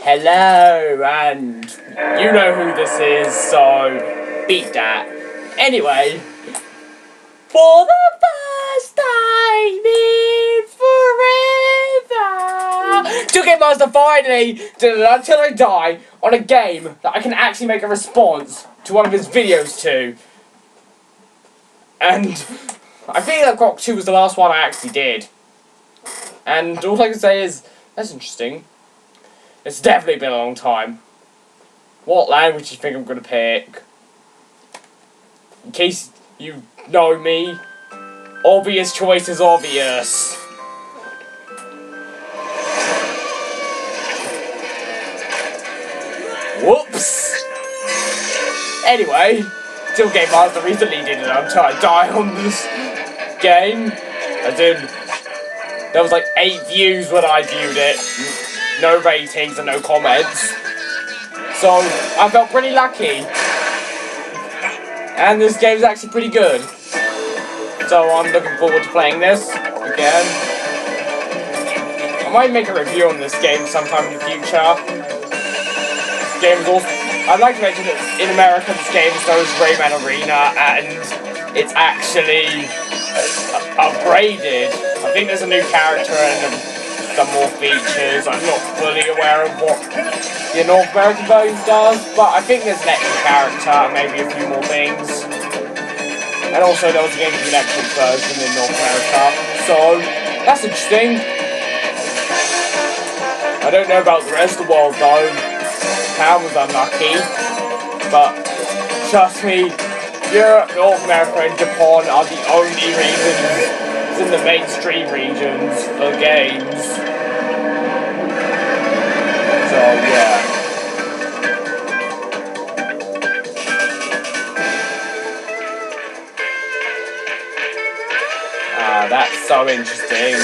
Hello, and you know who this is, so beat that. Anyway, for the first time in forever, TealGameMaster finally did it until I die on a game that I can actually make a response to one of his videos to. And I think that Grok 2 was the last one I actually did. And all I can say is, that's interesting. It's definitely been a long time. What language do you think I'm going to pick? In case you know me, obvious choice is obvious. Whoops! Anyway, TealGameMaster recently did it until I die on this game. As in, there was like 8 views when I viewed it. No ratings and no comments. So, I felt pretty lucky. And this game's actually pretty good. So, I'm looking forward to playing this again. I might make a review on this game sometime in the future. This game is also... I'd like to mention that in America this game is known as Rayman Arena, and it's actually upgraded. I think there's a new character and some more features. I'm not fully aware of what the North American version does, but I think there's an extra character and maybe a few more things. And also there was a GameCube Electric version in North America, so that's interesting. I don't know about the rest of the world though. Japan was unlucky, but trust me, Europe, North America and Japan are the only regions in the mainstream regions for games. So yeah. That's so interesting.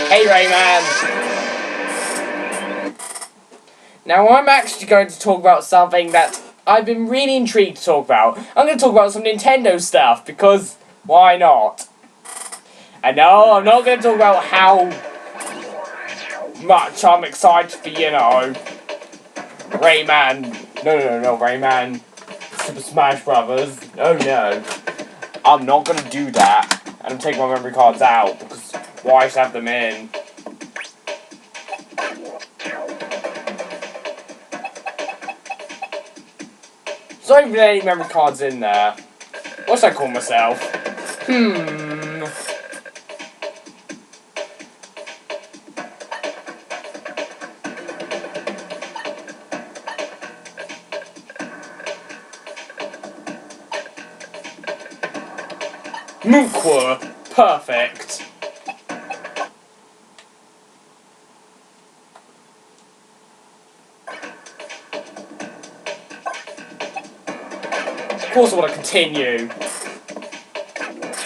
Hey Rayman! Now I'm actually going to talk about something that I've been really intrigued to talk about. I'm going to talk about some Nintendo stuff, because why not? And no, I'm not going to talk about how much I'm excited for, you know, Rayman. No, Rayman Super Smash Brothers. Oh no. I'm not going to do that. And I'm taking my memory cards out, because why should I have them in? There's not even any memory cards in there. What should I call myself? Mookwa. Perfect. Of course I want to continue.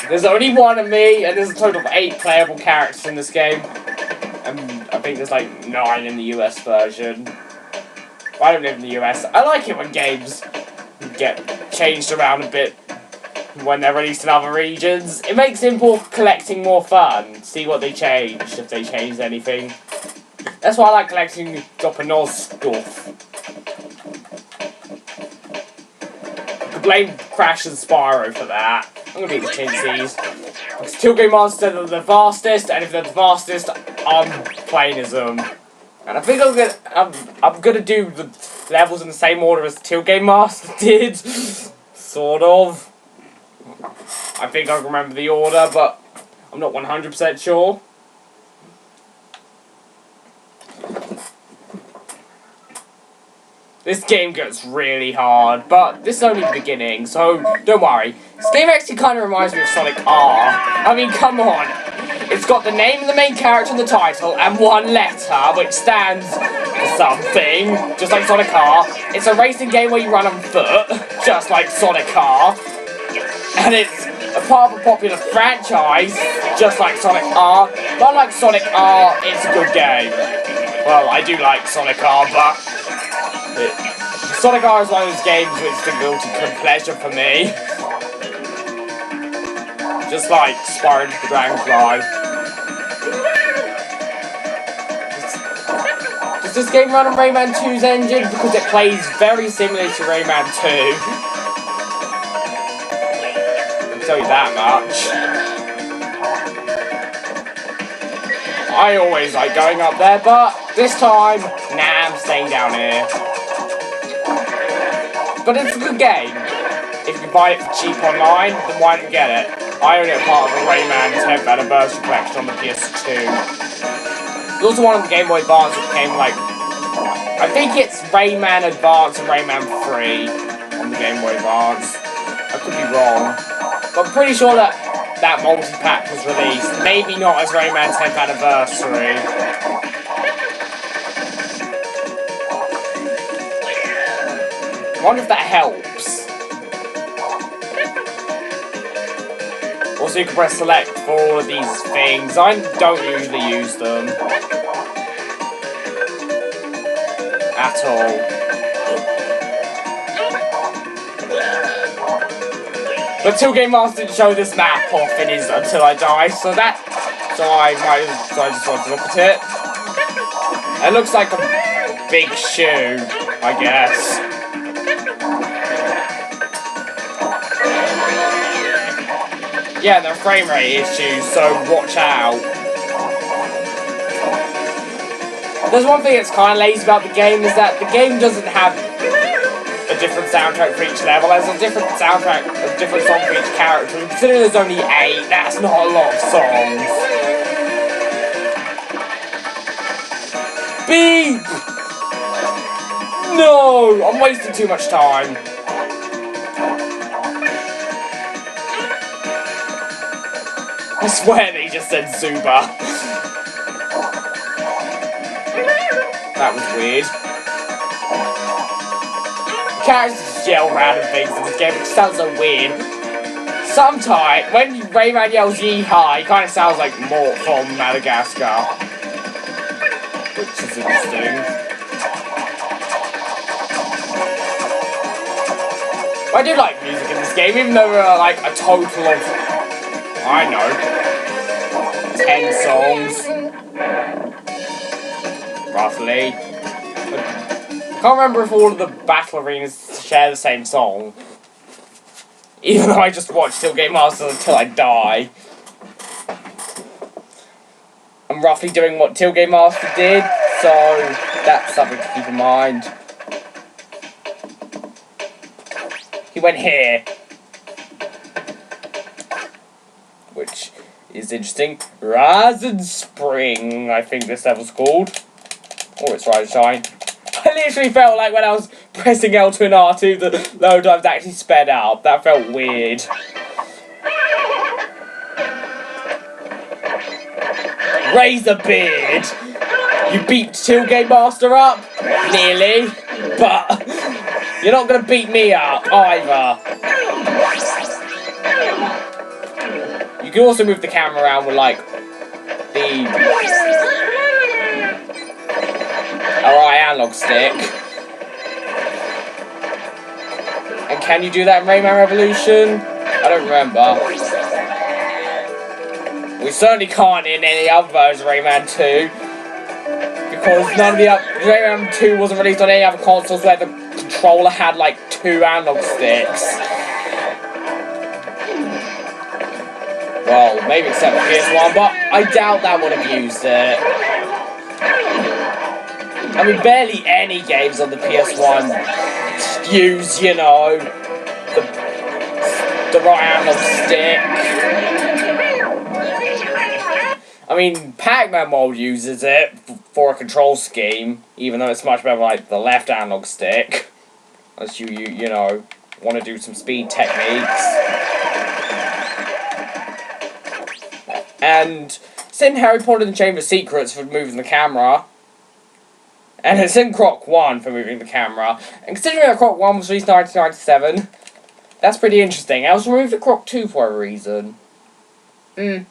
There's only one of me, and there's a total of 8 playable characters in this game. And I think there's like 9 in the US version. I don't live in the US. I like it when games get changed around a bit when they're released in other regions. It makes import collecting more fun. See what they changed, if they changed anything. That's why I like collecting Japanese stuff. You could blame Crash and Spyro for that. I'm gonna beat the Tinsies. Because TealGameMaster are the fastest, and if they're the fastest, I'm playing as them. And I think I'm gonna do the levels in the same order as TealGameMaster did. Sort of. I think I remember the order, but I'm not 100% sure. This game gets really hard, but this is only the beginning, so don't worry. This game actually kind of reminds me of Sonic R. I mean, come on. It's got the name of the main character in the title and 1 letter, which stands for something, just like Sonic R. It's a racing game where you run on foot, just like Sonic R. And it's a part of a popular franchise, just like Sonic R. But unlike Sonic R, it's a good game. Well, I do like Sonic R, but Sonic R is one of those games which is a guilty pleasure for me. Just like Spyro the Dragonfly. this game run on Rayman 2's engine? Because it plays very similarly to Rayman 2. I'll tell you that much. I always like going up there, but this time, nah, I'm staying down here. But it's a good game. If you buy it for cheap online, then why not get it? I own it part of the Rayman 10th Anniversary Collection on the PS2. There's also one on the Game Boy Advance which came like... I think it's Rayman Advance and Rayman 3 on the Game Boy Advance. I could be wrong. But I'm pretty sure that that multi-pack was released. Maybe not as Rayman 10th Anniversary. I wonder if that helps. Also, you can press select for all of these things. I don't usually use them. At all. But TealGameMaster didn't show this map off in his Until I Die, so I just want to look at it. It looks like a big shoe, I guess. Yeah, there are frame rate issues, so watch out. There's one thing that's kind of lazy about the game, is that the game doesn't have a different soundtrack for each level. There's a different soundtrack, a different song for each character. And considering there's only 8, that's not a lot of songs. Beep! No! I'm wasting too much time. I swear they just said Zuba. That was weird. Characters just yell random things in this game, which sounds so weird. Sometimes, when Rayman yells Yeehaw, he kind of sounds like Mort from Madagascar. Which is interesting. I do like music in this game, even though there are like a total of, I know, 10 songs. Roughly. I can't remember if all of the battle arenas share the same song. Even though I just watched TealGameMaster's Until I Die. I'm roughly doing what TealGameMaster did, so that's something to keep in mind. He went here. Which is interesting. Rise and Spring, I think this level's called. Or it's Rise and Shine. I literally felt like when I was pressing L2 and R2, the load times actually sped up. That felt weird. Razor Beard! You beat TealGameMaster up? Nearly. But you're not gonna beat me up, either. You can also move the camera around with, like, the right analog stick. And can you do that in Rayman Revolution? I don't remember. We certainly can't in any other version of Rayman 2. Because none of the Rayman 2 wasn't released on any other consoles where the controller had like 2 analog sticks. Well, maybe except for PS1, but I doubt that would have used it. I mean, barely any games on the PS1 use, you know, the right analog stick. I mean, Pac-Man World uses it for a control scheme, even though it's much better like the left analog stick. Unless you know, want to do some speed techniques. And it's in Harry Potter and the Chamber of Secrets for moving the camera. And it's in Croc 1 for moving the camera. And considering that Croc 1 was released in 1997, that's pretty interesting. I was removed at Croc 2 for a reason. But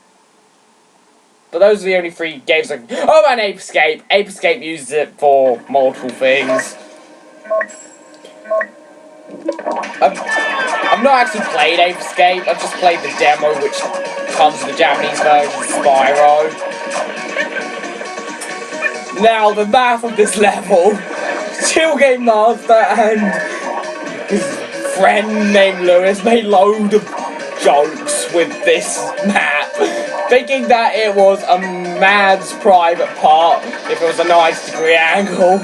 those are the only 3 games I can... Oh, and Ape Escape! Ape Escape uses it for multiple things. I've not actually played Ape Escape, I've just played the demo which comes with the Japanese version of Spyro. Now, the math of this level, TealGameMaster and his friend named Lewis made loads of jokes with this map, thinking that it was a man's private part if it was a 90-degree angle.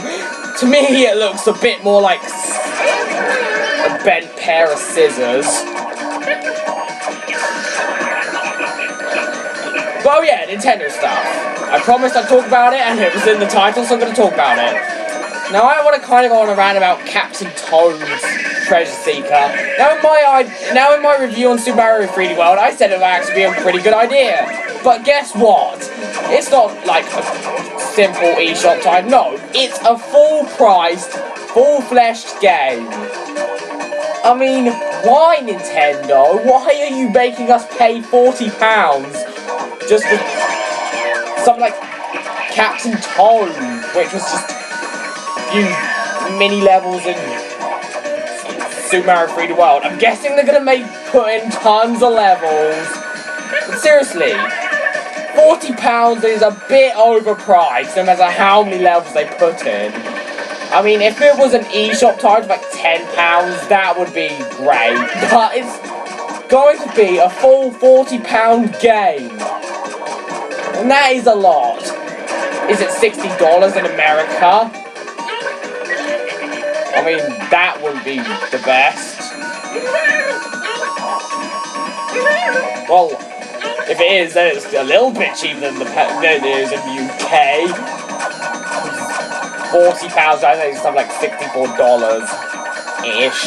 To me, it looks a bit more like a bent pair of scissors. But oh yeah, Nintendo stuff. I promised I'd talk about it, and it was in the title, so I'm going to talk about it. Now, I want to kind of go on a rant about Captain Toad's Treasure Seeker. Now in my review on Super Mario 3D World, I said it would actually be a pretty good idea. But guess what? It's not like a simple eShop type. No, it's a full-priced, full-fleshed game. I mean, why, Nintendo? Why are you making us pay £40 just for something like Captain Toad, which was just a few mini levels in Super Mario 3D World? I'm guessing they're gonna put in tons of levels. But seriously, £40 is a bit overpriced, no matter how many levels they put in. I mean, if it was an eShop title like £10, that would be great. But it's going to be a full £40 game. And that is a lot. Is it $60 in America? I mean, that would be the best. Well, if it is, then it's a little bit cheaper than it is in the UK. £40, I think it's something like $64-ish.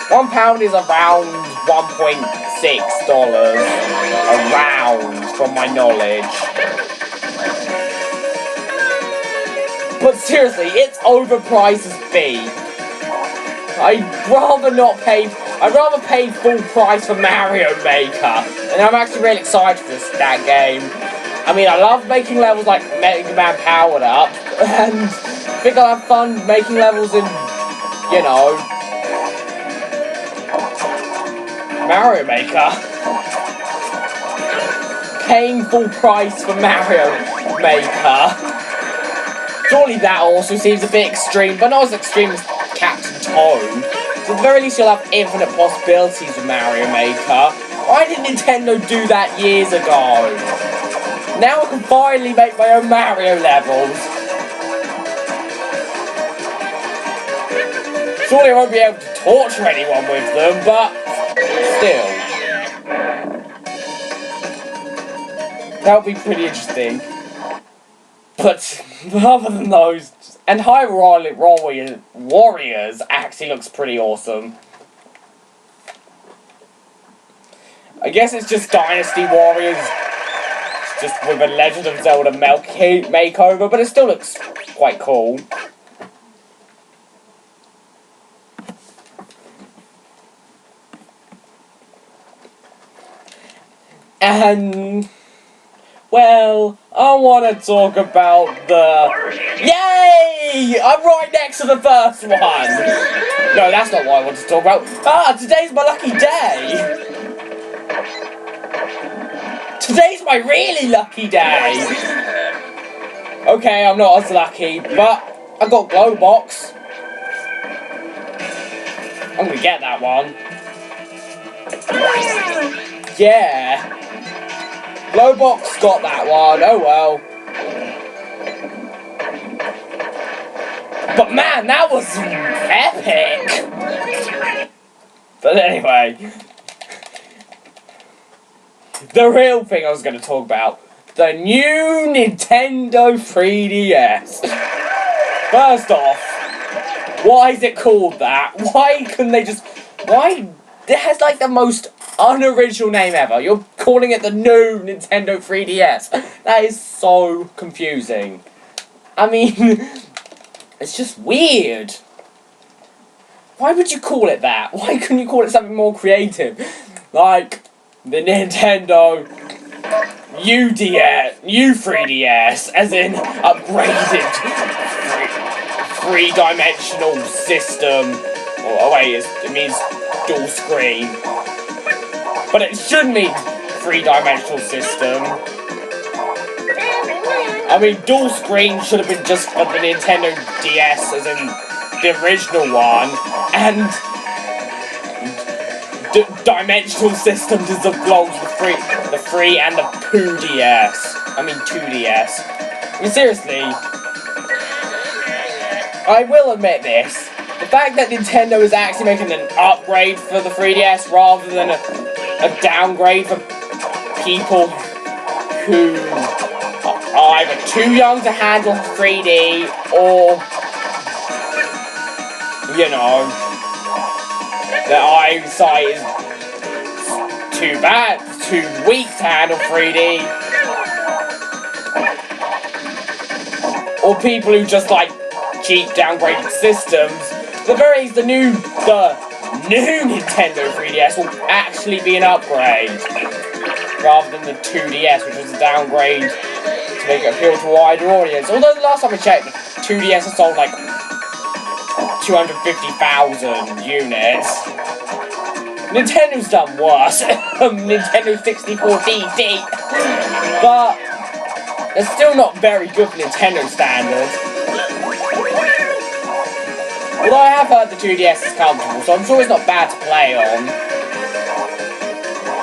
£1 is around $1.6. Around, from my knowledge. But seriously, it's overpriced as beef. I'd rather pay full price for Mario Maker. And I'm actually really excited for that game. I mean, I love making levels like Mega Man Powered Up, and I think I'll have fun making levels in, you know, Mario Maker. Paying full price for Mario Maker. Surely that also seems a bit extreme, but not as extreme as Captain Toad. So at the very least, you'll have infinite possibilities with Mario Maker. Why didn't Nintendo do that years ago? Now I can finally make my own Mario levels. Surely I won't be able to torture anyone with them, but still. That would be pretty interesting. But other than those, and Hyrule Warriors actually looks pretty awesome. I guess it's just Dynasty Warriors, just with a Legend of Zelda makeover, but it still looks quite cool. And, well, I want to talk about the... Yay! I'm right next to the first one! No, that's not what I want to talk about. Today's my lucky day! Today's my really lucky day! Okay, I'm not as lucky, but I got Glowbox. I'm gonna get that one. Yeah! Glowbox got that one, oh well. But man, that was epic! But anyway, the real thing I was going to talk about, the new Nintendo 3DS. First off, why is it called that? Why couldn't they just... Why... It has like the most unoriginal name ever. You're calling it the new Nintendo 3DS. That is so confusing. I mean, it's just weird. Why would you call it that? Why couldn't you call it something more creative? Like, the Nintendo new 3DS, as in upgraded three-dimensional system. Oh wait, it means dual screen. But it should mean three-dimensional system. I mean, dual screen should have been just on the Nintendo DS, as in the original one, and dimensional system does belong to the 3 and the 2DS. I mean 2DS. I mean, seriously, I will admit this. The fact that Nintendo is actually making an upgrade for the 3DS rather than a downgrade for people who are either too young to handle 3D or, you know, their eyesight is too bad, too weak to handle 3D, or people who just like cheap downgraded systems. The new Nintendo 3DS will actually be an upgrade, rather than the 2DS, which was a downgrade to make it appeal to a wider audience. Although the last time I checked, the 2DS has sold like 250,000 units. Nintendo's done worse. Nintendo 64 DD. But it's still not very good for Nintendo standards. Although I have heard the 2DS is comfortable, so I'm sure it's not bad to play on.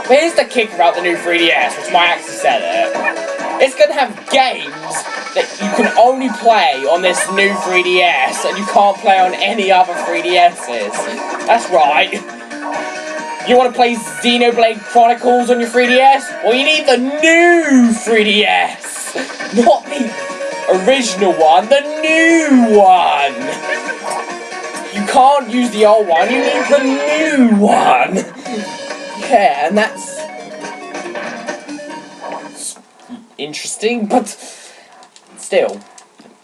But here's the kick about the new 3DS, which might actually sell it. It's going to have games that you can only play on this new 3DS, and you can't play on any other 3DSs. That's right. You want to play Xenoblade Chronicles on your 3DS? Well, you need the new 3DS! Not the original one, the new one! You can't use the old one, you need the new one! Yeah, and that's interesting, but still,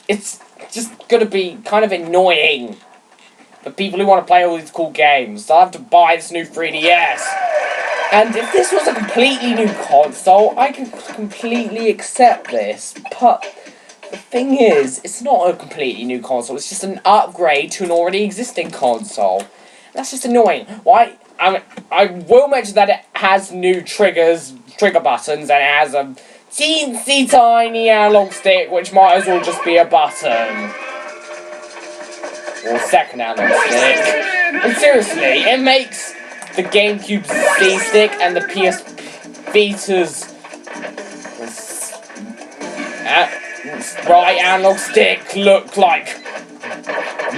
it's just gonna be kind of annoying for people who want to play all these cool games. They'll have to buy this new 3DS. And if this was a completely new console, I could completely accept this, but the thing is, it's not a completely new console, it's just an upgrade to an already existing console. That's just annoying. Why? I will mention that it has new trigger buttons, and it has a teensy tiny analog stick, which might as well just be a button. Or second analog stick. And seriously, it makes the Gamecube's C-stick and the PS Vita's right analog stick look like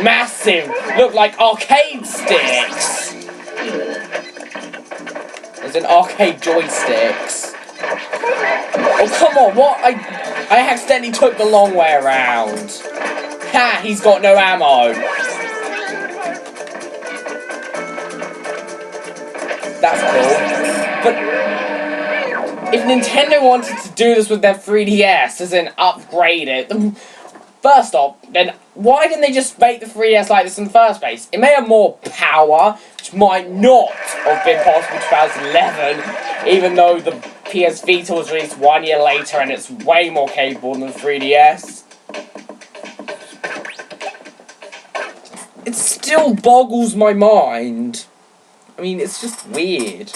massive, look like arcade sticks. As in arcade joysticks. Oh, come on, what? I accidentally took the long way around. Ha, he's got no ammo. That's cool. But if Nintendo wanted to do this with their 3DS, as in upgrade it, first off, then why didn't they just make the 3DS like this in the first place? It may have more power, which might not have been possible in 2011, even though the PS Vita was released 1 year later and it's way more capable than the 3DS. It still boggles my mind. I mean, it's just weird.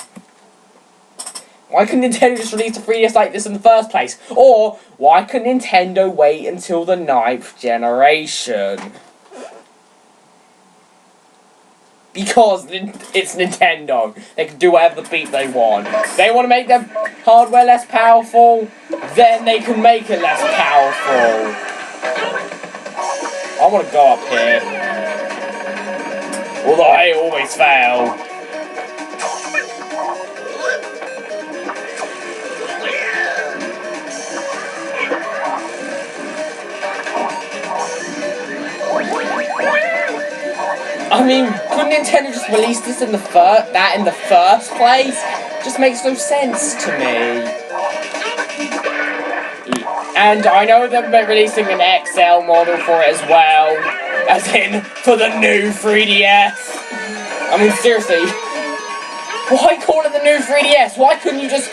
Why couldn't Nintendo just release a 3DS like this in the first place? Or, why couldn't Nintendo wait until the 9th generation? Because it's Nintendo. They can do whatever the beat they want. They want to make their hardware less powerful, then they can make it less powerful. I want to go up here. Although I always fail. I mean, couldn't Nintendo just release this in the first place? Just makes no sense to me. And I know they're releasing an XL model for it as well, as in for the new 3DS. I mean, seriously, why call it the new 3DS? Why couldn't you just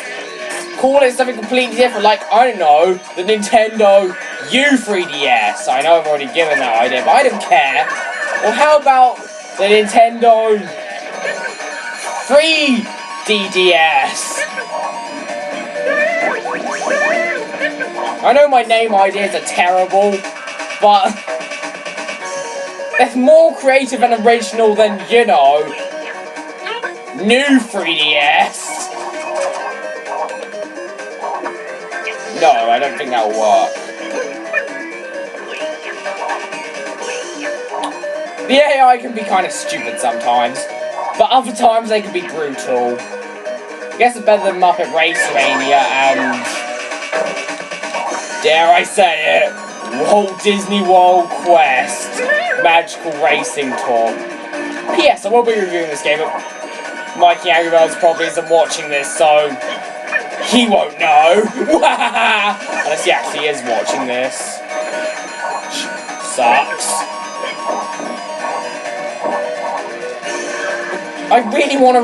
call it something completely different? Like, I don't know, the Nintendo U3DS. I know I've already given that idea, but I don't care. Well, how about the Nintendo 3DDS? I know my name ideas are terrible, but it's more creative and original than, you know, new 3DS. No, I don't think that'll work. The AI can be kind of stupid sometimes, but other times they can be brutal. I guess it's better than Muppet Race Mania and, dare I say it, Walt Disney World Quest Magical Racing Tour. P.S. I will be reviewing this game. Mikey Angry Birds probably isn't watching this, so he won't know. Unless he actually is watching this. Sucks. I really want to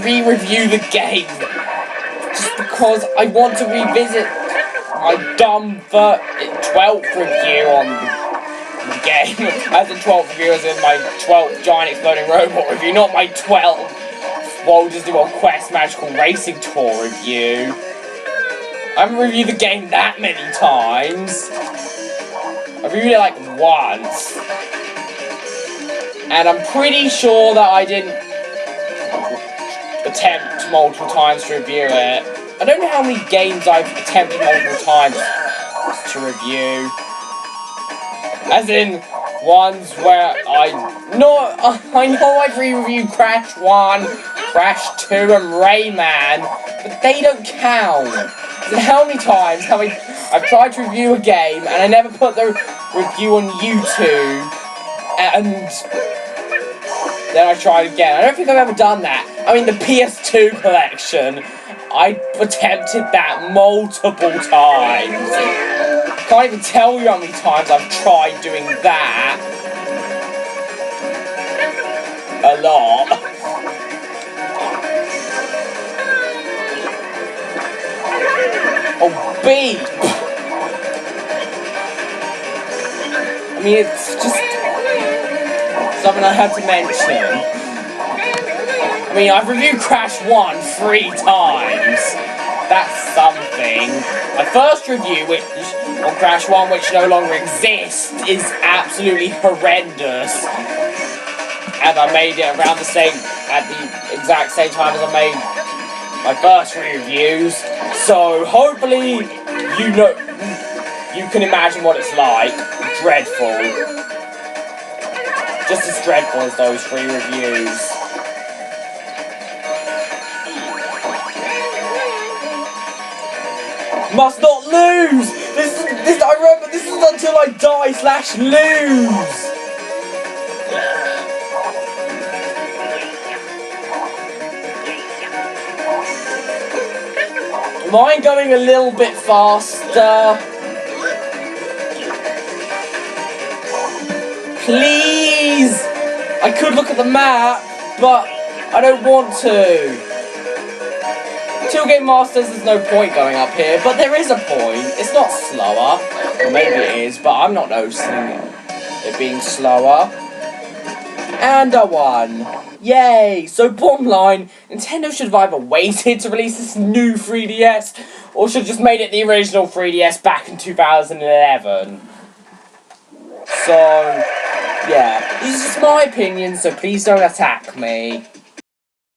re-review the game. Just because I want to revisit my dumb 12th review on the game. As in 12th review as in my 12th Giant Exploding Robot review, not my 12th Walt Disney World Quest Magical Racing Tour review. I haven't reviewed the game that many times. I've reviewed it like once. And I'm pretty sure that I didn't attempt multiple times to review it. I don't know how many games I've attempted multiple times to review. As in, ones where I know I've re-reviewed Crash 1, Crash 2 and Rayman, but they don't count. And how many times have I've tried to review a game and I never put the review on YouTube, and then I tried again. I don't think I've ever done that. I mean, the PS2 collection, I attempted that multiple times. I can't even tell you how many times I've tried doing that. A lot. Oh, beep! I mean, it's just something I had to mention. I mean, I've reviewed Crash 1 3 times. That's something. My first review on Crash 1, which no longer exists, is absolutely horrendous. And I made it around at the exact same time as I made my first reviews. So hopefully you can imagine what it's like. Dreadful. Just as dreadful as those 3 reviews. Must not lose! I remember, this is until I die/lose! Mine going a little bit faster. Please! I could look at the map, but I don't want to. TealGameMaster's, there's no point going up here, but there is a point. It's not slower. Or maybe it is, but I'm not noticing it being slower. And I won. Yay! So bottom line, Nintendo should have either waited to release this new 3DS, or should have just made it the original 3DS back in 2011. So, yeah. This is just my opinion, so please don't attack me.